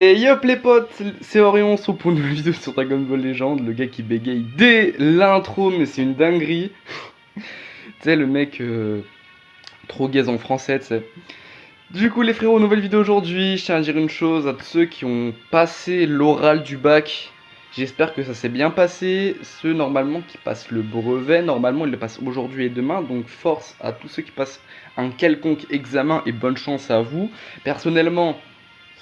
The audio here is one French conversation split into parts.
Et yop les potes, c'est Orion, on se retrouve pour une nouvelle vidéo sur Dragon Ball Legend, le gars qui bégaye dès l'intro, mais c'est une dinguerie. Tu sais, le mec trop gaze en français, tu sais. Du coup les frérots, nouvelle vidéo aujourd'hui, je tiens à dire une chose à tous ceux qui ont passé l'oral du bac. J'espère que ça s'est bien passé. Ceux normalement qui passent le brevet, normalement ils le passent aujourd'hui et demain, donc force à tous ceux qui passent un quelconque examen et bonne chance à vous. Personnellement,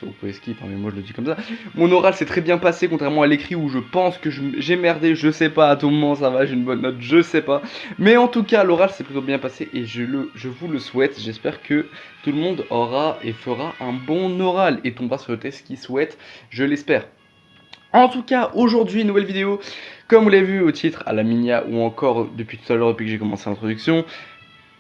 vous pouvez skip, hein, mais moi je le dis comme ça. Mon oral s'est très bien passé, contrairement à l'écrit où je pense que j'ai merdé, je sais pas, à tout moment ça va, j'ai une bonne note, je sais pas. Mais en tout cas, l'oral s'est plutôt bien passé et je vous le souhaite. J'espère que tout le monde aura et fera un bon oral et tombera sur le test qu'il souhaite, je l'espère. En tout cas, aujourd'hui, nouvelle vidéo, comme vous l'avez vu au titre, à la minia ou encore depuis tout à l'heure, depuis que j'ai commencé l'introduction.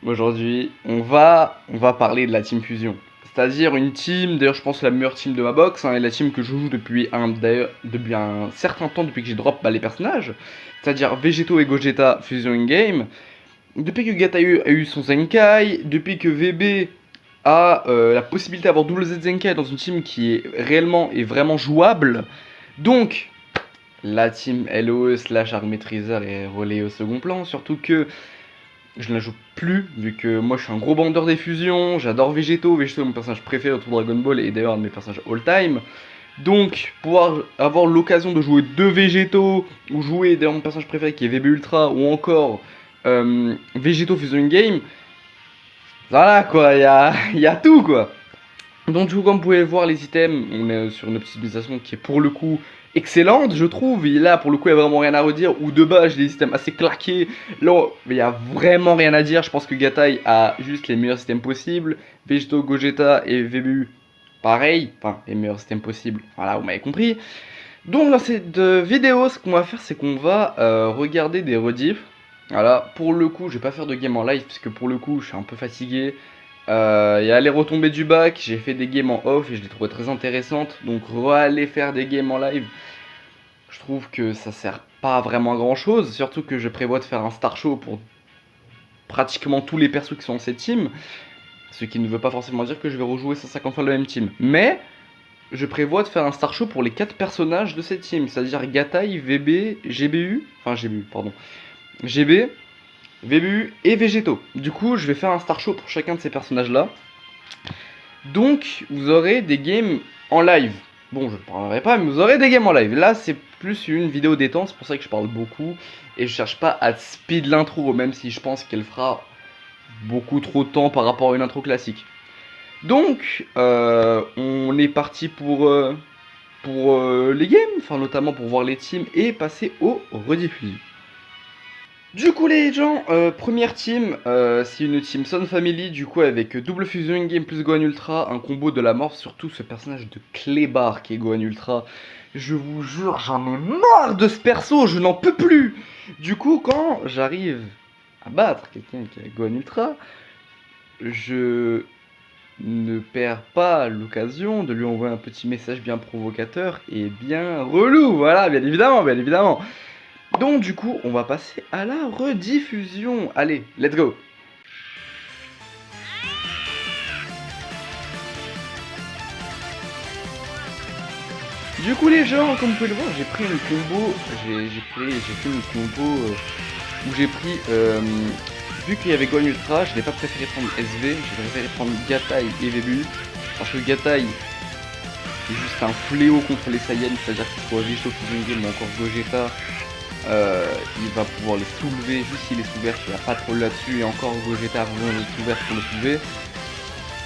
Aujourd'hui, on va parler de la Team Fusion. C'est-à-dire une team, d'ailleurs je pense la meilleure team de ma box, hein, et la team que je joue depuis un certain temps, depuis que j'ai drop les personnages. C'est-à-dire Vegeto et Gogeta Fusion in-game. Depuis que Gatayu a eu son Zenkai, depuis que VB a la possibilité d'avoir double Z Zenkai dans une team qui est réellement et vraiment jouable. Donc, la team LOE slash Arc Maîtriseur est relayée au second plan, surtout que je ne la joue plus, vu que moi je suis un gros bandeur des fusions, j'adore Végéto est mon personnage préféré autour de Dragon Ball et d'ailleurs un de mes personnages all-time. Donc, pouvoir avoir l'occasion de jouer deux Végéto, ou jouer d'ailleurs mon personnage préféré qui est VB Ultra, ou encore Végéto Fusion in-game, voilà quoi, il y a tout quoi. Donc du coup, comme vous pouvez voir les items, on est sur une optimisation qui est pour le coup excellente, je trouve. Et là, pour le coup, il n'y a vraiment rien à redire. Ou de base, j'ai des items assez claqués. Là, il n'y a vraiment rien à dire. Je pense que Gatai a juste les meilleurs items possibles. Vegeto, Gogeta et VBU, pareil. Enfin, les meilleurs items possibles. Voilà, vous m'avez compris. Donc dans cette vidéo, ce qu'on va faire, c'est qu'on va regarder des rediffs. Voilà, pour le coup, je vais pas faire de game en live, parce que pour le coup, je suis un peu fatigué. Il y a les retombées du bac, j'ai fait des games en off et je les trouvais très intéressantes. Donc aller faire des games en live, je trouve que ça sert pas vraiment à grand chose. Surtout que je prévois de faire un star show pour pratiquement tous les persos qui sont dans cette team. Ce qui ne veut pas forcément dire que je vais rejouer 150 fois la même team. Mais je prévois de faire un star show pour les 4 personnages de cette team. C'est-à-dire Gatai, VB, GBU, enfin GBU, pardon. GB, VBU et Végéto. Du coup, je vais faire un star show pour chacun de ces personnages-là. Donc, vous aurez des games en live. Bon, je ne parlerai pas, mais vous aurez des games en live. Là, c'est plus une vidéo détente, c'est pour ça que je parle beaucoup. Et je cherche pas à speed l'intro, même si je pense qu'elle fera beaucoup trop de temps par rapport à une intro classique. Donc, on est parti pour les games, enfin notamment pour voir les teams et passer aux rediffusions. Du coup les gens, première team, c'est une team Sun Family, du coup avec double fusion in-game plus Gohan Ultra, un combo de la mort, surtout ce personnage de Clébar qui est Gohan Ultra. Je vous jure, j'en ai marre de ce perso, je n'en peux plus. Du coup, quand j'arrive à battre quelqu'un qui a Gohan Ultra, je ne perds pas l'occasion de lui envoyer un petit message bien provocateur et bien relou, voilà, bien évidemment, bien évidemment. Donc du coup, on va passer à la rediffusion. Allez, let's go. Du coup les gens, comme vous pouvez le voir, j'ai pris une combo, j'ai fait une combo où j'ai pris, vu qu'il y avait Gohan Ultra, je n'ai pas préféré prendre SV, j'ai préféré prendre Gatai et VBU, parce que Gatai c'est juste un fléau contre les Saiyans, c'est-à-dire qu'il faut Vegito Fusion Game ou encore Gogeta. Il va pouvoir les soulever, juste s'il est sous vert, il n'y a pas trop là-dessus, et encore Gogeta a besoin d'être sous vert pour le soulever.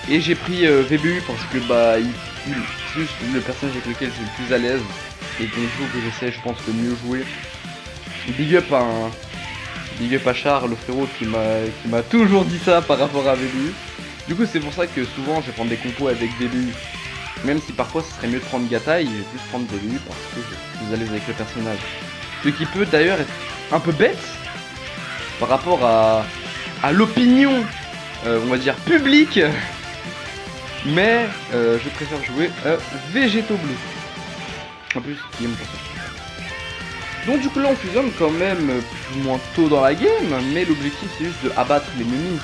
Et j'ai pris VBU parce que c'est juste le personnage avec lequel je suis le plus à l'aise, et donc il faut que j'essaie, je pense, de mieux jouer. Big up à Charles, le frérot, qui m'a toujours dit ça par rapport à VBU. Du coup c'est pour ça que souvent je vais prendre des compos avec VBU. Même si parfois ce serait mieux de prendre Gatai, je vais plus prendre VBU parce que je suis plus à l'aise avec le personnage. Ce qui peut d'ailleurs être un peu bête par rapport à l'opinion, on va dire, publique. Mais je préfère jouer Végéto Bleu. En plus, il est mon personnage. Donc du coup là on fusionne quand même plus ou moins tôt dans la game, mais l'objectif c'est juste de abattre l'ennemi.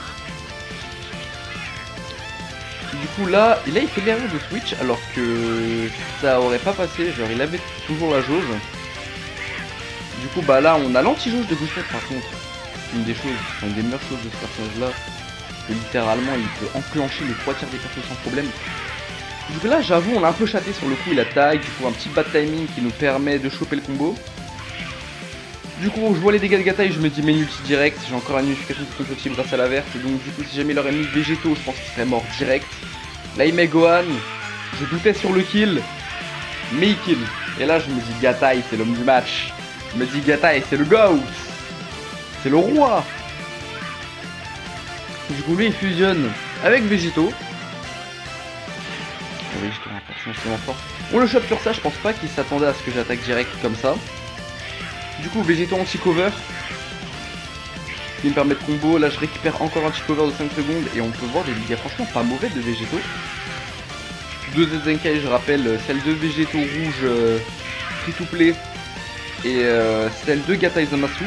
Du coup là il fait l'erreur de switch alors que ça aurait pas passé, genre il avait toujours la jauge. Du coup bah là on a l'anti-jauge de Gouchette par contre. Une des choses, enfin, une des meilleures choses de ce personnage là. Que littéralement il peut enclencher les 3 tiers des persos sans problème. Du coup là j'avoue on a un peu chaté sur le coup, il a tag, du coup un petit bad timing qui nous permet de choper le combo. Du coup je vois les dégâts de Gatai, je me dis main ulti direct, j'ai encore une unification de contre grâce à la verte, et donc du coup si jamais il aurait mis végétaux je pense qu'il serait mort direct. Là il met Gohan, je doutais sur le kill, mais il kill. Et là je me dis Gatai c'est l'homme du match, je me dis Gatai c'est le GOAT, c'est le roi. Du coup lui il fusionne avec Végéto. Végéto forcément fort. On le chope sur ça, je pense pas qu'il s'attendait à ce que j'attaque direct comme ça. Du coup Végéto anti-cover qui me permet de combo, là je récupère encore un anti-cover de 5 secondes et on peut voir des dégâts franchement pas mauvais de Végéto. 2 Zenkai je rappelle, celle de Végéto rouge free to play et celle de Gatai Zamasu.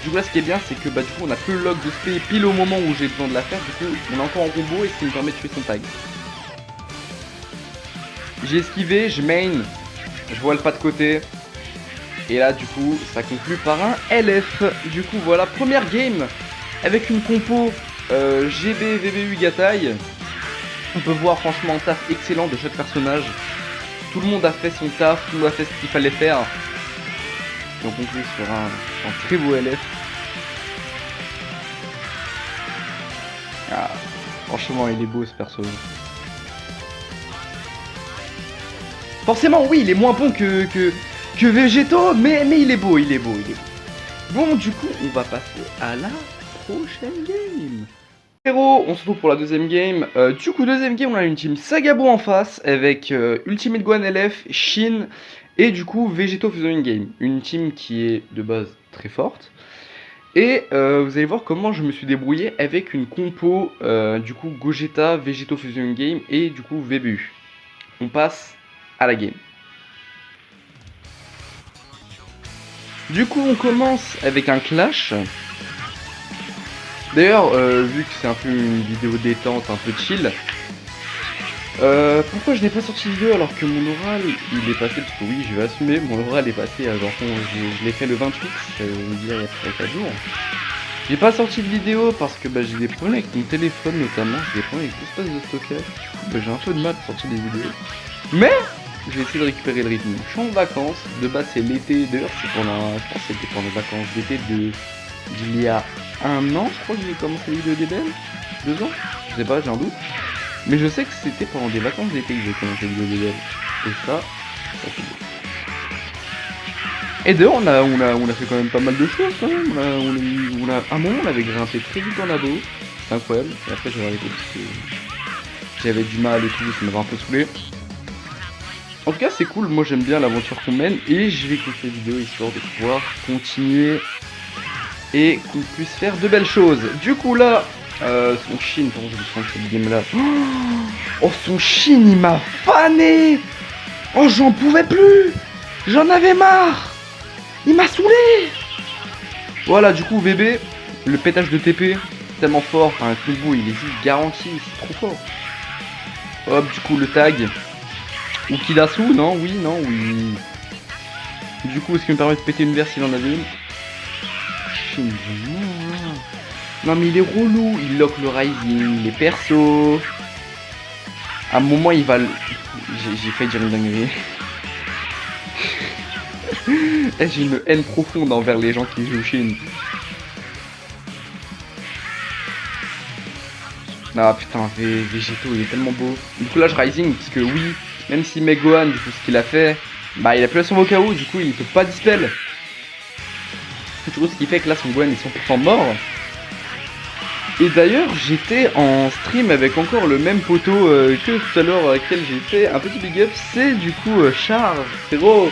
Du coup là ce qui est bien c'est que bah du coup on a plus le lock de spé pile au moment où j'ai besoin de la faire, du coup on est encore en combo et ce qui me permet de tuer son tag. J'ai esquivé, je main, je vois le pas de côté. Et là du coup ça conclut par un LF. Du coup voilà, première game avec une compo GB, VBU, Gatai. On peut voir franchement un taf excellent de chaque personnage. Tout le monde a fait son taf, tout le monde a fait ce qu'il fallait faire. Et on conclut sur un très beau LF. Ah, franchement il est beau ce perso. Forcément oui il est moins bon que Végéto, mais il est beau, il est beau. Bon du coup on va passer à la prochaine game. Héros, on se retrouve pour la deuxième game. Du coup deuxième game on a une team Sagabo en face avec Ultimate Gohan LF, Shin et du coup Végéto Fusion Game. Une team qui est de base très forte. Et vous allez voir comment je me suis débrouillé avec une compo du coup Gogeta, Végéto Fusion Game et du coup VBU. On passe à la game. Du coup on commence avec un clash. D'ailleurs vu que c'est un peu une vidéo détente, un peu chill, pourquoi je n'ai pas sorti de vidéo alors que mon oral il est passé, parce que oui je vais assumer, mon oral est passé genre je l'ai fait le 28, ça veut dire il y a 4 jours. J'ai pas sorti de vidéo parce que bah, j'ai des problèmes avec mon téléphone notamment, j'ai des problèmes avec l'espace de stockage, du coup bah, j'ai un peu de mal à sortir des vidéos. Mais je vais essayer de récupérer le rythme. Je suis en vacances, de base c'est l'été, d'ailleurs c'est pendant, je pense que c'était pendant les vacances d'été d'il y a un an, je crois que j'ai commencé les vidéos des belles, 2 ans, je sais pas, j'ai un doute. Mais je sais que c'était pendant des vacances d'été que j'ai commencé les vidéos des belles. Et ça fait bien. Et d'ailleurs on a fait quand même pas mal de choses quand même. À un moment on avait grimpé très vite en ado, c'est incroyable, et après j'ai arrêté parce que j'avais du mal et tout, ça m'avait un peu saoulé. En tout cas c'est cool, moi j'aime bien l'aventure qu'on mène et je vais écouter la vidéo histoire de pouvoir continuer et qu'on puisse faire de belles choses. Du coup là, son Shin, pardon je me sens cette game là. Oh son Shin il m'a fané. Oh j'en pouvais plus. J'en avais marre. Il m'a saoulé. Voilà du coup VB, le pétage de TP, tellement fort, enfin un combo il est juste garanti, c'est trop fort. Hop du coup le tag. Ou Kidasu, non, oui. Du coup, est-ce qu'il me permet de péter une verse s'il en avait une? Non mais il est relou, il lock le rising, les persos. À un moment il va le... J'ai failli dire une dinguerie. J'ai une haine profonde envers les gens qui jouent Shin. Ah putain, Végéto il est tellement beau. Du coup là je rising parce que oui, même si Gohan du coup ce qu'il a fait, bah il a plus son KO, du coup il peut pas dispel. Du coup ce qui fait que là son Gohan est 100% mort. Et d'ailleurs j'étais en stream avec encore le même poteau que tout à l'heure, avec lequel j'ai fait un petit big up, c'est du coup Charles, frérot.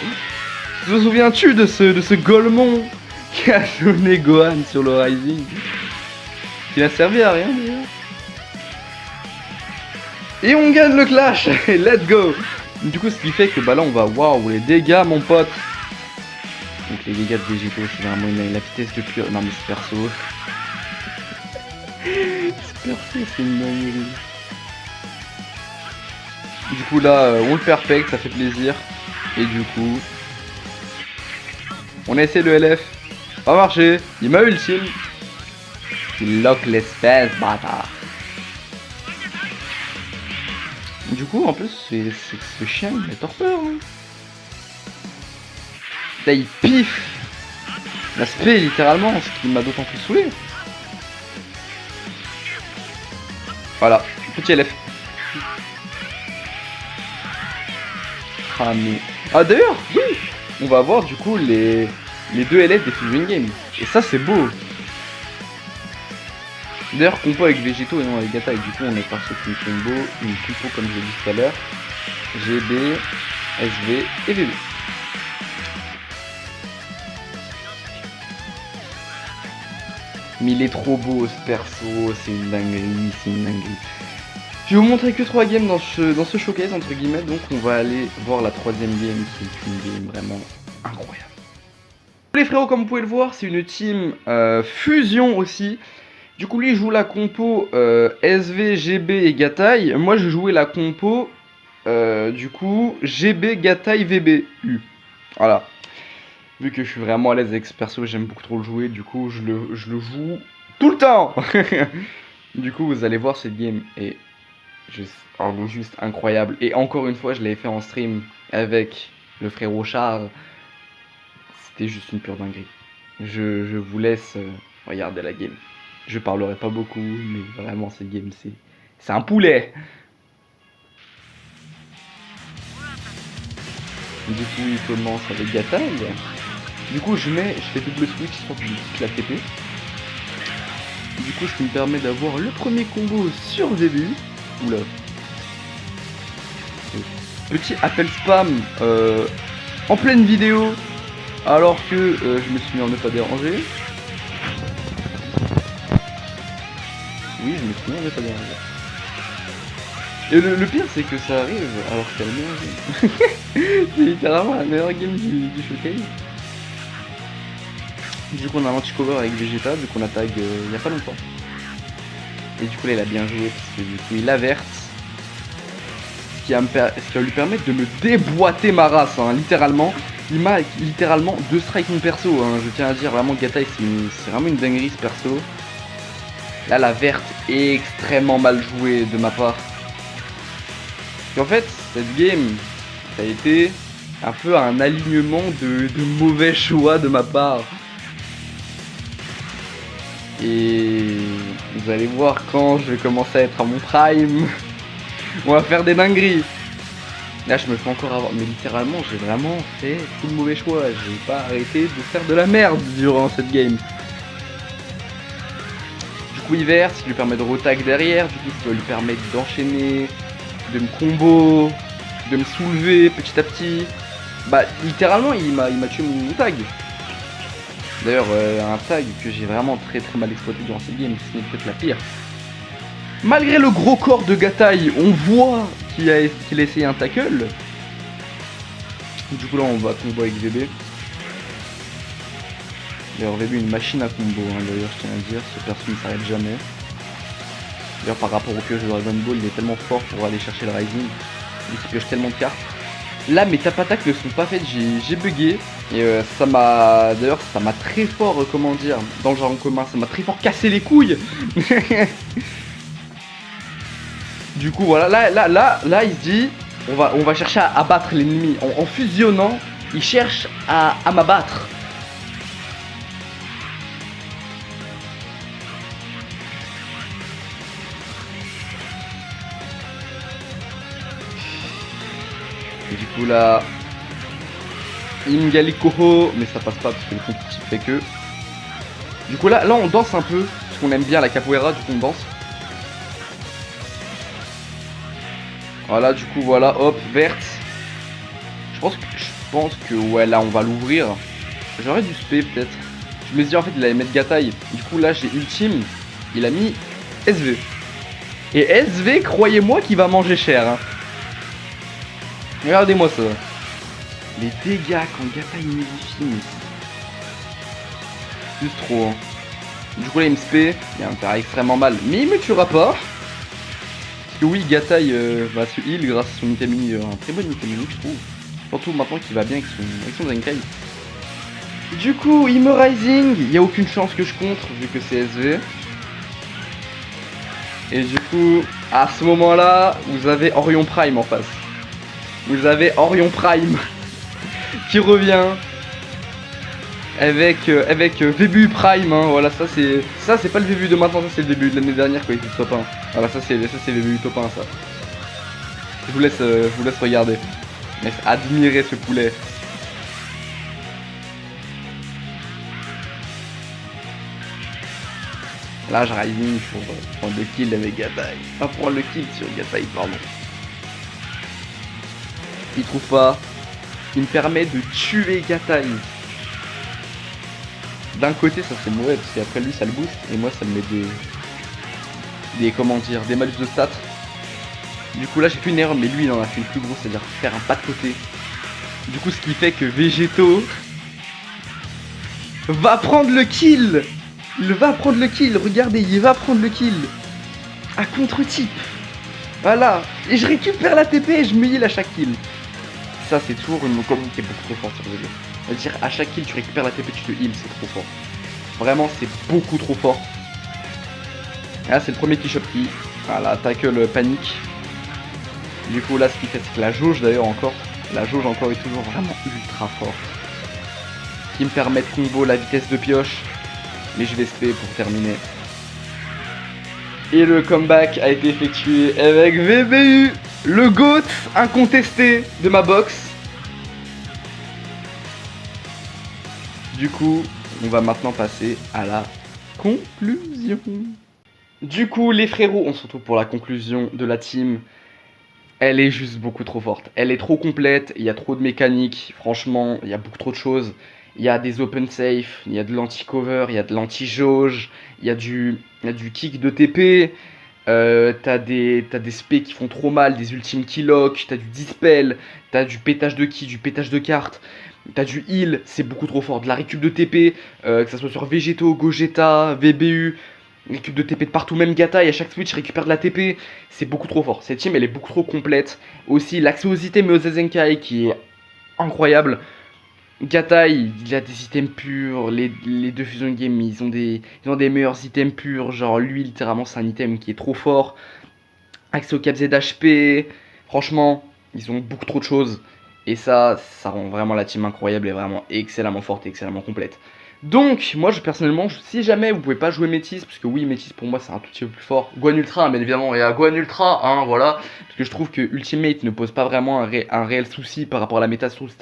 Te souviens-tu de ce Golemon qui a donné Gohan sur le Rising, qui n'a servi à rien d'ailleurs. Et on gagne le clash. Let's go. Du coup ce qui fait que bah là on va, waouh les dégâts mon pote. Donc les dégâts de Végéto c'est vraiment la vitesse de cure. Non mais ce perso. Ce perso c'est une dinguerie. Du coup là on le perfecte, ça fait plaisir. Et du coup on a essayé le LF. Pas marché. Il m'a ultime. Il lock l'espèce bâtard. Du coup en plus c'est ce chien il m'a torpeur hein. Là il piffe l'aspect littéralement, ce qui m'a d'autant plus saoulé. Voilà, petit LF. Ah mais... Ah d'ailleurs, oui, on va avoir du coup les deux LF des Fusion Game. Et ça c'est beau. D'ailleurs compo avec Végéto et non avec Gata. Et du coup on est parti sur une compo comme je l'ai dit tout à l'heure. GB, SV et VB. Mais il est trop beau ce perso, c'est une dinguerie, c'est une dinguerie. Je vais vous montrer que 3 games dans ce showcase entre guillemets, donc on va aller voir la 3ème game qui est une game vraiment incroyable. Les frérots comme vous pouvez le voir c'est une team fusion aussi. Du coup lui il joue la compo SV, GB et Gatai. Moi je jouais la compo du coup GB, Gatai, VB, U. Voilà. Vu que je suis vraiment à l'aise avec ce perso, j'aime beaucoup trop le jouer, du coup je le joue tout le temps. Du coup vous allez voir cette game est juste incroyable. Et encore une fois je l'avais fait en stream avec le frérot Char. C'était juste une pure dinguerie. Je vous laisse regarder la game. Je parlerai pas beaucoup, mais vraiment cette game c'est un poulet. Du coup il commence avec Gatai. Du coup je fais double switch sur la TP. Du coup ce qui me permet d'avoir le premier combo sur début. Oula. Petit appel spam en pleine vidéo. Alors que je me suis mis en ne pas déranger. Oui je me suis mis en ne pas déranger. Et le pire c'est que ça arrive alors que c'est la meilleure game. C'est littéralement la meilleure game du showcase. Du coup on a l'anti-cover avec Vegeta, vu qu'on a tag il y a pas longtemps. Et du coup là il a bien joué parce que du coup il averte. Ce qui va lui permettre de me déboîter ma race, hein, littéralement. Il m'a littéralement 2 strikes mon perso, hein, je tiens à dire vraiment Gatai c'est vraiment une dinguerie ce perso. Là la verte est extrêmement mal jouée de ma part. Et en fait cette game ça a été un peu un alignement de mauvais choix de ma part. Et vous allez voir quand je vais commencer à être à mon prime. On va faire des dingueries. Là je me fais encore avoir. Mais littéralement j'ai vraiment fait tout le mauvais choix. J'ai pas arrêté de faire de la merde durant cette game. Du coup il verse, ce qui lui permet de retag derrière. Du coup ça va lui permettre d'enchaîner, de me combo, de me soulever petit à petit. Bah littéralement il m'a tué mon tag. D'ailleurs un tag que j'ai vraiment très mal exploité durant cette game, ce n'est peut-être la pire. Malgré le gros corps de Gatai, on voit qu'il a essayé un tackle. Du coup là on va combo avec VB. D'ailleurs VB une machine à combo, hein, d'ailleurs je tiens à dire, ce perso ne s'arrête jamais. D'ailleurs par rapport au pioche de Dragon Ball, il est tellement fort pour aller chercher le Rising. Il pioche tellement de cartes. Là mes tap attaques ne sont pas faites, j'ai bugué. Et ça m'a très fort, comment dire, dans le genre en commun, ça m'a très fort cassé les couilles. Du coup voilà, là il se dit, on va chercher à abattre l'ennemi. En fusionnant, il cherche à m'abattre. Et du coup là, Ingali Koho, mais ça passe pas parce que le compétitif fait que. Du coup là on danse un peu, parce qu'on aime bien la capoeira, du coup on danse. Voilà, du coup voilà, hop, verte. Je pense que ouais là on va l'ouvrir. J'aurais dû spé peut-être. Je me suis dit en fait il allait mettre Gatai. Du coup là j'ai ultime, il a mis SV. Et SV, croyez-moi qu'il va manger cher, hein. Regardez-moi ça. Les dégâts quand Gatai modifie, c'est juste trop, hein. Du coup là il me spé, il va me faire extrêmement mal. Mais il me tuera pas. que oui, Gatai va se heal grâce à son item unique, un très bon item unique, je trouve. Surtout maintenant qu'il va bien avec son Zenkai. Du coup, Imo Rising, il n'y a aucune chance que je contre vu que c'est SV. Et du coup, à ce moment-là, vous avez Orion Prime en face. Vous avez Orion Prime qui revient avec VBU Prime. Hein. Voilà, ça c'est pas le VBU de maintenant, ça c'est le VBU de l'année dernière quand il était top 1. Voilà, ça c'est VBU top 1 ça. Je vous laisse regarder. Mais admirez ce poulet. Là, je rising pour prendre le kill avec Gatai. Pas prendre le kill sur Gatai, pardon. Il trouve pas. Il me permet de tuer Gatai. D'un côté, ça c'est mauvais parce qu'après lui ça le booste et moi ça me met des malus de stats. Du coup là j'ai fait une erreur, mais lui il en a fait une plus grosse, c'est-à-dire faire un pas de côté. Du coup ce qui fait que Végéto va prendre le kill. Il va prendre le kill, regardez, il va prendre le kill. À contre-type. Voilà. Et je récupère la TP et je me heal à chaque kill. Ça c'est toujours une communauté beaucoup trop forte sur le jeu. C'est-à-dire à chaque kill tu récupères la TP, tu te heal, c'est trop fort. Vraiment c'est beaucoup trop fort. Et là c'est le premier qui chope qui. Voilà, tackle panique. Du coup là ce qu'il fait c'est que la jauge d'ailleurs encore. La jauge encore est toujours vraiment ultra forte. Qui me permet de combo la vitesse de pioche. Mais je vais SP pour terminer. Et le comeback a été effectué avec VBU, le GOAT incontesté de ma box. Du coup, on va maintenant passer à la conclusion. Du coup, les frérots, on se retrouve pour la conclusion de la team. Elle est juste beaucoup trop forte. Elle est trop complète, il y a trop de mécaniques. Franchement, il y a beaucoup trop de choses. Il y a des open safe, il y a de l'anti-cover, il y a de l'anti-jauge, il y a du kick de TP, t'as des spés qui font trop mal, des ultimes qui lock, t'as du dispel, t'as du pétage de ki, du pétage de cartes, t'as du heal, c'est beaucoup trop fort, de la récup de TP, que ça soit sur Végéto, Gogeta, VBU, récup de TP de partout, même Gatai, à chaque switch récupère de la TP, c'est beaucoup trop fort. Cette team elle est beaucoup trop complète. Aussi l'accès aux items et aux Zenkai qui est incroyable. Gatai, il a des items purs, les deux Fusion Game, ils ont des meilleurs items purs, genre lui littéralement c'est un item qui est trop fort. Accès au cap Z HP, franchement, ils ont beaucoup trop de choses. Et ça rend vraiment la team incroyable et vraiment excellemment forte et excellemment complète. Donc, moi personnellement, si jamais vous pouvez pas jouer Métis, parce que oui, Métis pour moi c'est un tout petit peu plus fort. Gohan Ultra, bien évidemment, et à Gohan Ultra, hein, voilà. Parce que je trouve que Ultimate ne pose pas vraiment un réel souci par rapport à la méta, surtout si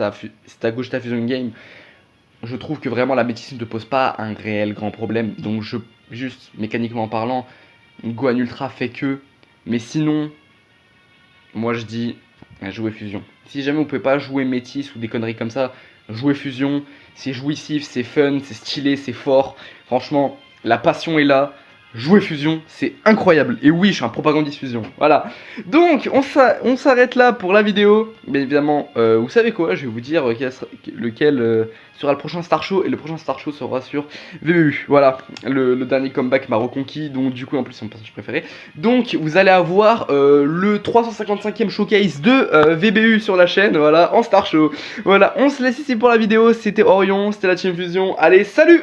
t'as Gogeta Fusion Game. Je trouve que vraiment la Métis ne pose pas un réel grand problème. Donc, juste mécaniquement parlant, Gohan Ultra fait que. Mais sinon, moi je dis, jouer Fusion. Si jamais vous pouvez pas jouer Métis ou des conneries comme ça, jouer Fusion, c'est jouissif, c'est fun, c'est stylé, c'est fort. Franchement, la passion est là. Jouer Fusion, c'est incroyable. Et oui, je suis un propagandiste Fusion. Voilà. Donc, on s'arrête là pour la vidéo. Bien évidemment, vous savez quoi, je vais vous dire lequel sera le prochain Star Show. Et le prochain Star Show sera sur VBU. Voilà, le dernier comeback m'a reconquis. Donc, du coup, en plus, c'est mon personnage préféré. Donc, vous allez avoir le 355e showcase de VBU sur la chaîne. Voilà, en Star Show. Voilà, on se laisse ici pour la vidéo. C'était Orion, c'était la Team Fusion. Allez, salut!